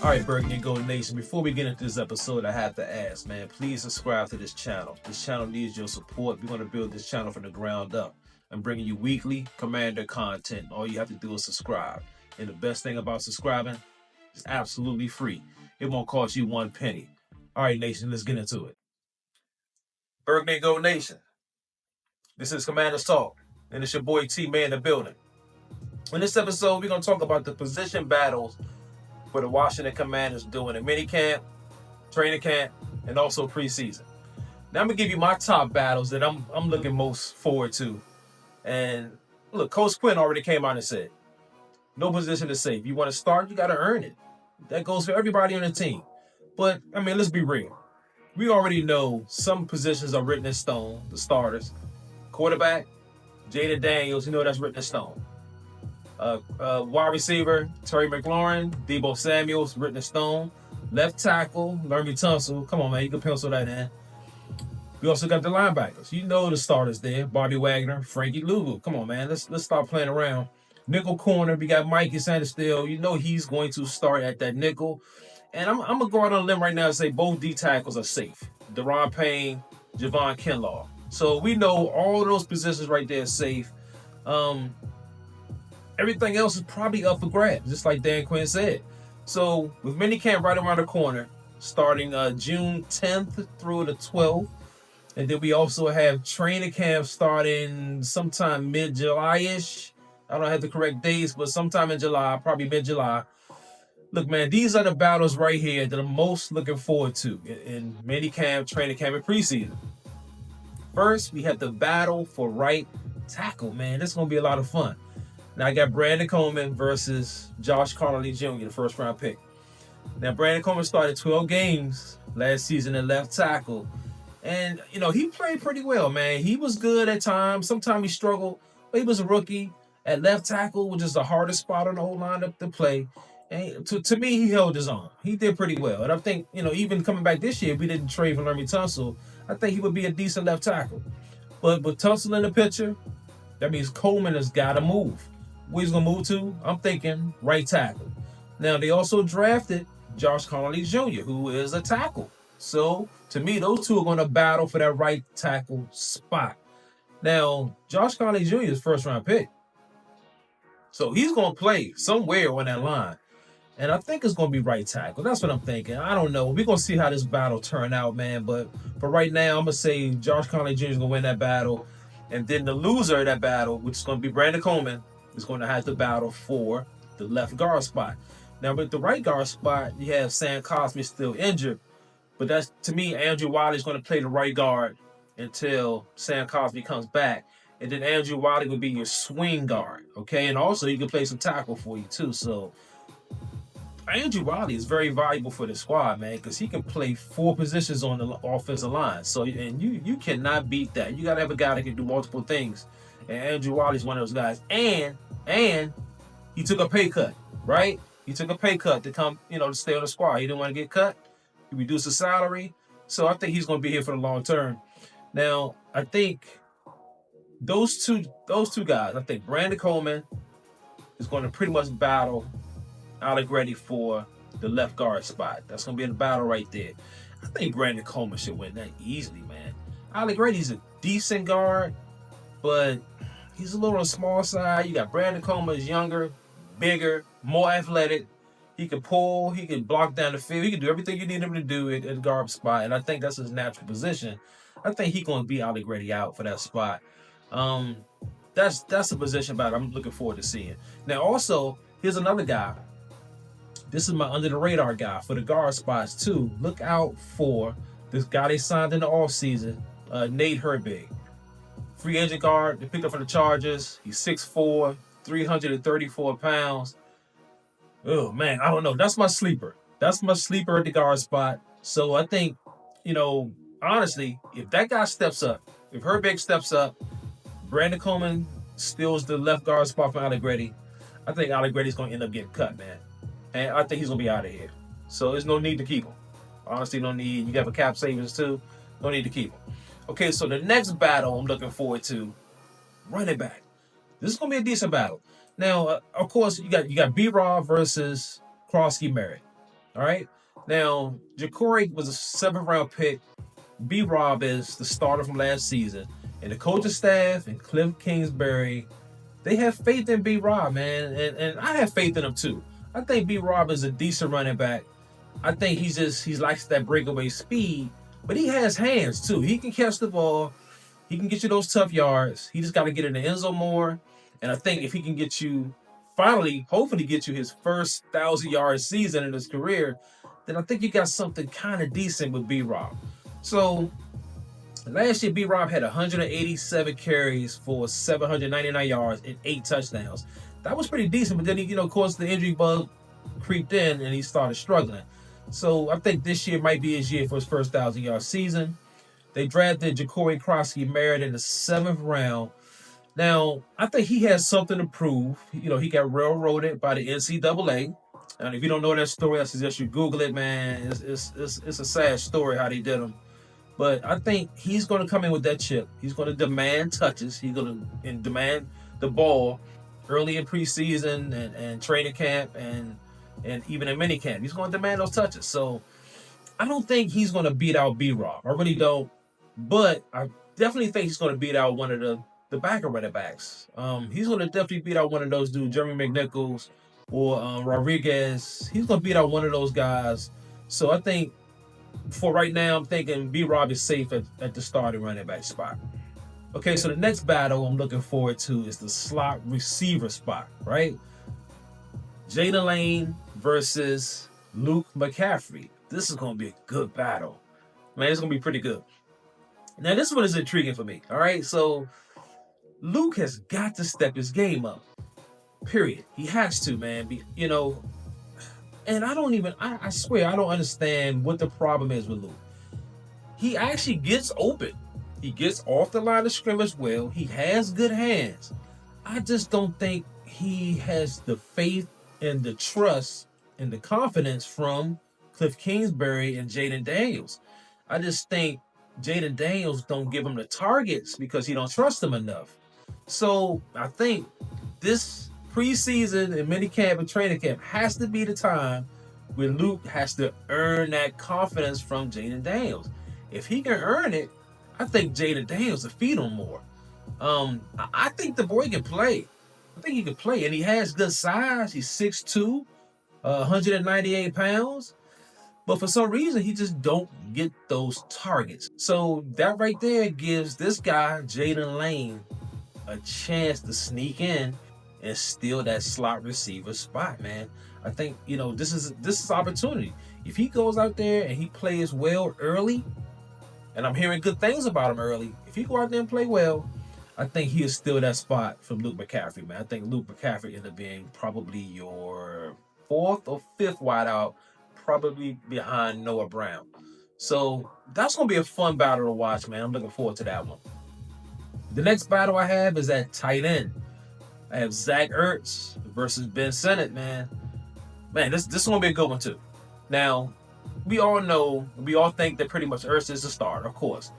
All right, Burgundy and Gold Nation, before we get into this episode, I have to ask, man, please subscribe to this channel. This channel needs your support. We're going to build this channel from the ground up. I'm bringing you weekly Commander content. All you have to do is subscribe. And the best thing about subscribing, it's absolutely free. It won't cost you one penny. All right, Nation, let's get into it. Burgundy and Gold Nation, this is Commanders Talk, and it's your boy T-Man in the building. In this episode, we're going to talk about the position battles for the Washington Commanders doing a mini camp, training camp, and also preseason. Now I'm gonna give you my top battles that I'm looking most forward to. And look, Coach Quinn already came out and said, no position is safe. You want to start, you gotta earn it. That goes for everybody on the team. But I mean, let's be real. We already know some positions are written in stone, the starters. Quarterback, Jaden Daniels, that's written in stone. Wide receiver, Terry McLaurin, Debo Samuels, written in stone. Left tackle, Laremy Tunsil. Come on, man, you can pencil that in. We also got the linebackers. You know the starters there. Bobby Wagner, Frankie Luvu. Come on, man, let's stop playing around. Nickel corner, we got Mikey Sandestill. You know he's going to start at that nickel. And I'm going to go out on a limb right now and say both D tackles are safe. Deron Payne, Javon Kinlaw. So we know all those positions right there are safe. Everything else is probably up for grabs, just like Dan Quinn said. So with minicamp right around the corner, starting June 10th through the 12th, and then we also have training camp starting sometime mid-July-ish. I don't have the correct dates, but sometime in July, probably mid-July. Look, man, these are the battles right here that I'm most looking forward to in minicamp, training camp, and preseason. First, we have the battle for right tackle, man. This is going to be a lot of fun. Now, I got Brandon Coleman versus Josh Connolly Jr., the first-round pick. Now, Brandon Coleman started 12 games last season at left tackle. And, he played pretty well, man. He was good at times. Sometimes he struggled, but he was a rookie at left tackle, which is the hardest spot on the whole lineup to play. And to me, he held his own. He did pretty well. And I think, even coming back this year, if we didn't trade for Laremy Tunsil, I think he would be a decent left tackle. But with Tunsil in the picture, that means Coleman has got to move. Where he's going to move to, I'm thinking right tackle. Now, they also drafted Josh Connolly Jr., who is a tackle. So, to me, those two are going to battle for that right tackle spot. Now, Josh Connolly Jr. is first-round pick. So, he's going to play somewhere on that line. And I think it's going to be right tackle. That's what I'm thinking. I don't know. We're going to see how this battle turn out, man. But for right now, I'm going to say Josh Connolly Jr. is going to win that battle. And then the loser of that battle, which is going to be Brandon Coleman, is going to have to battle for the left guard spot. Now, with the right guard spot, you have Sam Cosmi still injured. But that's, to me, Andrew Wiley is going to play the right guard until Sam Cosmi comes back. And then Andrew Wiley would be your swing guard, okay? And also, he can play some tackle for you, too. So, Andrew Wiley is very valuable for the squad, man, because he can play 4 positions on the offensive line. So, and you cannot beat that. You got to have a guy that can do multiple things. And Andrew Wiley's one of those guys. And he took a pay cut, right? He took a pay cut to come, to stay on the squad. He didn't want to get cut. He reduced his salary. So I think he's going to be here for the long term. Now, I think those two guys, I think Brandon Coleman is going to pretty much battle Allegretti for the left guard spot. That's going to be a battle right there. I think Brandon Coleman should win that easily, man. Allegretti's a decent guard, but he's a little on the small side. You got Brandon Coleman is younger, bigger, more athletic. He can pull, he can block down the field. He can do everything you need him to do at the guard spot, and I think that's his natural position. I think he's going to be Allegretti out for that spot. That's a position battle I'm looking forward to seeing. Now, also, here's another guy. This is my under-the-radar guy for the guard spots, too. Look out for this guy they signed in the offseason, Nate Herbig. Free agent guard, they picked up from the Chargers. He's 6'4", 334 pounds. Oh, man, I don't know. That's my sleeper. That's my sleeper at the guard spot. So I think, honestly, if that guy steps up, if Herbig steps up, Brandon Coleman steals the left guard spot from Allegretti, I think Allegretti's going to end up getting cut, man. And I think he's going to be out of here. So there's no need to keep him. Honestly, no need. You have a cap savings, too. No need to keep him. Okay, so the next battle I'm looking forward to, running back. This is going to be a decent battle. Now, of course, you got B-Rob versus Krosky Merritt. All right. Now, Ja'Cory was a 7th-round pick. B-Rob is the starter from last season. And the coaching staff and Cliff Kingsbury, they have faith in B-Rob, man. And I have faith in him too. I think B-Rob is a decent running back. I think he likes that breakaway speed, but he has hands too. He can catch the ball. He can get you those tough yards. He just got to get in the end zone more. And I think if he can get you, finally, hopefully get you his first 1,000-yard season in his career, then I think you got something kind of decent with B-Rob. So last year, B-Rob had 187 carries for 799 yards and 8 touchdowns. That was pretty decent, but then, of course, the injury bug creeped in and he started struggling. So I think this year might be his year for his first 1,000-yard season. They drafted Ja'Cory Krosky-Merritt in the 7th round. Now, I think he has something to prove. He got railroaded by the NCAA. And if you don't know that story, I suggest you Google it, man. It's a sad story how they did him. But I think he's going to come in with that chip. He's going to demand touches. He's going to demand the ball early in preseason and training camp and even in minicamp. He's going to demand those touches. So I don't think he's going to beat out B-Rob. I really don't. But I definitely think he's going to beat out one of the backer running backs. He's going to definitely beat out one of those dudes, Jeremy McNichols or Rodriguez. He's going to beat out one of those guys. So I think for right now, I'm thinking B-Rob is safe at the starting running back spot. Okay, so the next battle I'm looking forward to is the slot receiver spot, right? Jayden Lane versus Luke McCaffrey. This is going to be a good battle. Man, it's going to be pretty good. Now, this one is intriguing for me, all right? So, Luke has got to step his game up, period. He has to, man. And I swear, I don't understand what the problem is with Luke. He actually gets open. He gets off the line of scrimmage well. He has good hands. I just don't think he has the faith and the trust and the confidence from Cliff Kingsbury and Jayden Daniels. I just think Jayden Daniels don't give him the targets because he don't trust him enough. So I think this preseason and minicamp and training camp has to be the time where Luke has to earn that confidence from Jayden Daniels. If he can earn it, I think Jayden Daniels will feed him more. I think the boy can play. I think he can play, and he has good size. He's 6'2", 198 pounds. But for some reason, he just don't get those targets. So that right there gives this guy, Jayden Lane, a chance to sneak in and steal that slot receiver spot, man. I think, this is opportunity. If he goes out there and he plays well early, and I'm hearing good things about him early, if he go out there and play well, I think he'll steal that spot from Luke McCaffrey, man. I think Luke McCaffrey ended up being probably your 4th or 5th wideout, probably behind Noah Brown. So that's going to be a fun battle to watch, man. I'm looking forward to that one. The next battle I have is at tight end. I have Zach Ertz versus Ben Sinnott, man. Man, this is going to be a good one, too. Now, we all think that pretty much Ertz is the starter, of course.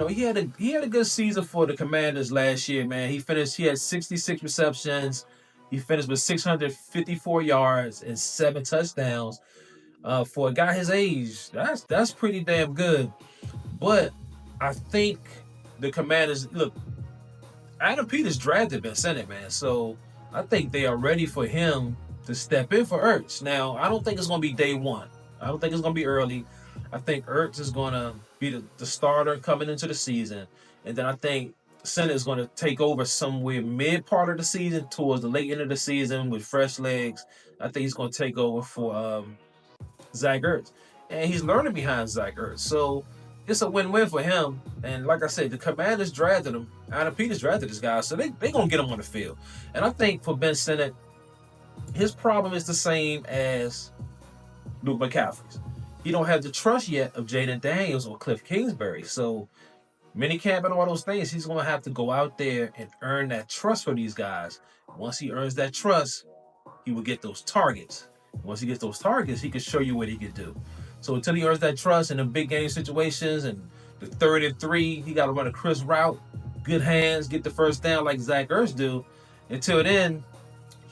He had a good season for the Commanders last year, man. He had 66 receptions. He finished with 654 yards and 7 touchdowns. For a guy his age, that's pretty damn good. But I think the Commanders, look, Adam Peters drafted Ben Sinnott, man. So I think they are ready for him to step in for Ertz. Now, I don't think it's going to be day one. I don't think it's going to be early. I think Ertz is going to be the starter coming into the season. And then I think Sinnott is going to take over somewhere mid part of the season towards the late end of the season with fresh legs. I think he's going to take over for Zach Ertz. And he's learning behind Zach Ertz. So it's a win-win for him. And like I said, the Commanders drafted him. Adam Peters drafted this guy. So they're going to get him on the field. And I think for Ben Sinnott, his problem is the same as Luke McCaffrey's. He don't have the trust yet of Jayden Daniels or Cliff Kingsbury. So minicamp and all those things, he's going to have to go out there and earn that trust for these guys. Once he earns that trust, he will get those targets. Once he gets those targets, he can show you what he can do. So until he earns that trust in the big game situations and the 3rd and 3, he got to run a crisp route, good hands, get the first down like Zach Ertz do. Until then,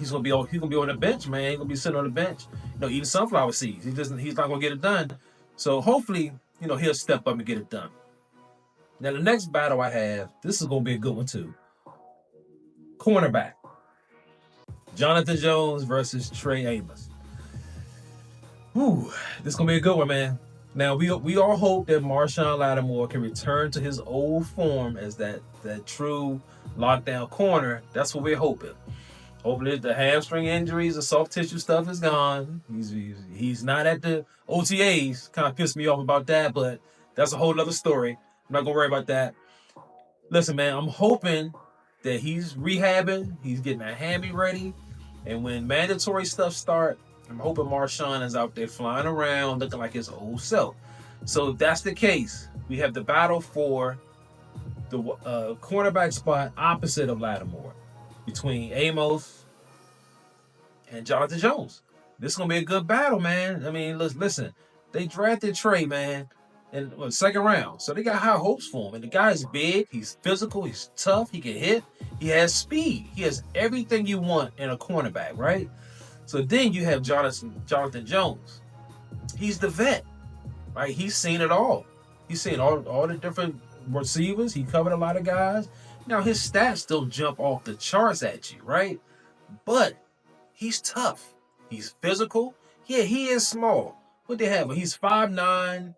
he's gonna be on the bench, man. He's gonna be sitting on the bench, eating sunflower seeds. He's not gonna get it done. So hopefully, he'll step up and get it done. Now the next battle I have, this is gonna be a good one too. Cornerback. Jonathan Jones versus Trey Amos. Whew, this is gonna be a good one, man. Now we all hope that Marshawn Lattimore can return to his old form as that true lockdown corner. That's what we're hoping. Hopefully the hamstring injuries, the soft tissue stuff is gone. He's not at the OTAs. Kind of pissed me off about that, but that's a whole other story. I'm not gonna worry about that. Listen, man, I'm hoping that he's rehabbing, he's getting that hammy ready, and when mandatory stuff start, I'm hoping Marshawn is out there flying around looking like his old self. So if that's the case, we have the battle for the cornerback spot opposite of Lattimore between Amos and Jonathan Jones. This is going to be a good battle, man. I mean, listen, they drafted Trey, man, in the second round. So they got high hopes for him. And the guy's big, he's physical, he's tough, he can hit, he has speed. He has everything you want in a cornerback, right? So then you have Jonathan Jones. He's the vet, right? He's seen it all. He's seen all the different receivers. He covered a lot of guys. Now, his stats still jump off the charts at you, right? But he's tough. He's physical. Yeah, he is small. What they have? He's 5'9",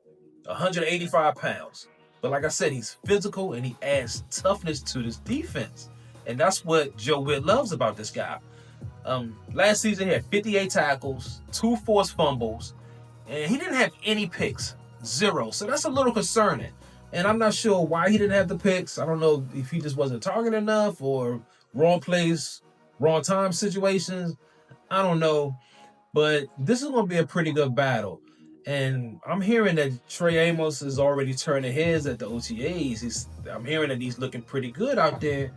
185 pounds. But like I said, he's physical and he adds toughness to this defense. And that's what Joe Witt loves about this guy. Last season, he had 58 tackles, 2 forced fumbles, and he didn't have any picks, 0. So that's a little concerning. And I'm not sure why he didn't have the picks. I don't know if he just wasn't targeted enough or wrong place, wrong time situations. I don't know. But this is going to be a pretty good battle. And I'm hearing that Trey Amos is already turning heads at the OTAs. I'm hearing that he's looking pretty good out there.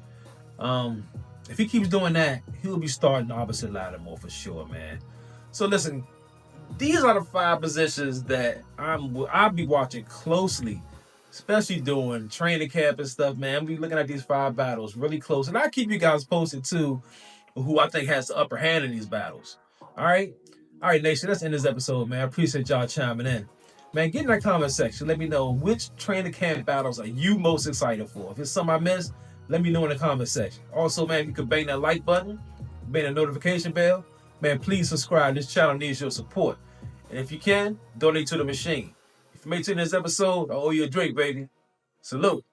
If he keeps doing that, he'll be starting opposite Lattimore for sure, man. So listen, these are the 5 positions that I'll be watching closely, especially during training camp and stuff, man. I'll be looking at these 5 battles really close. And I'll keep you guys posted, too, who I think has the upper hand in these battles. All right? All right, Nation, let's end this episode, man. I appreciate y'all chiming in. Man, get in that comment section. Let me know which training camp battles are you most excited for. If it's something I missed, let me know in the comment section. Also, man, you can bang that like button, bang the notification bell. Man, please subscribe. This channel needs your support. And if you can, donate to the machine. If you made it to this episode, I owe you a drink, baby. Salute.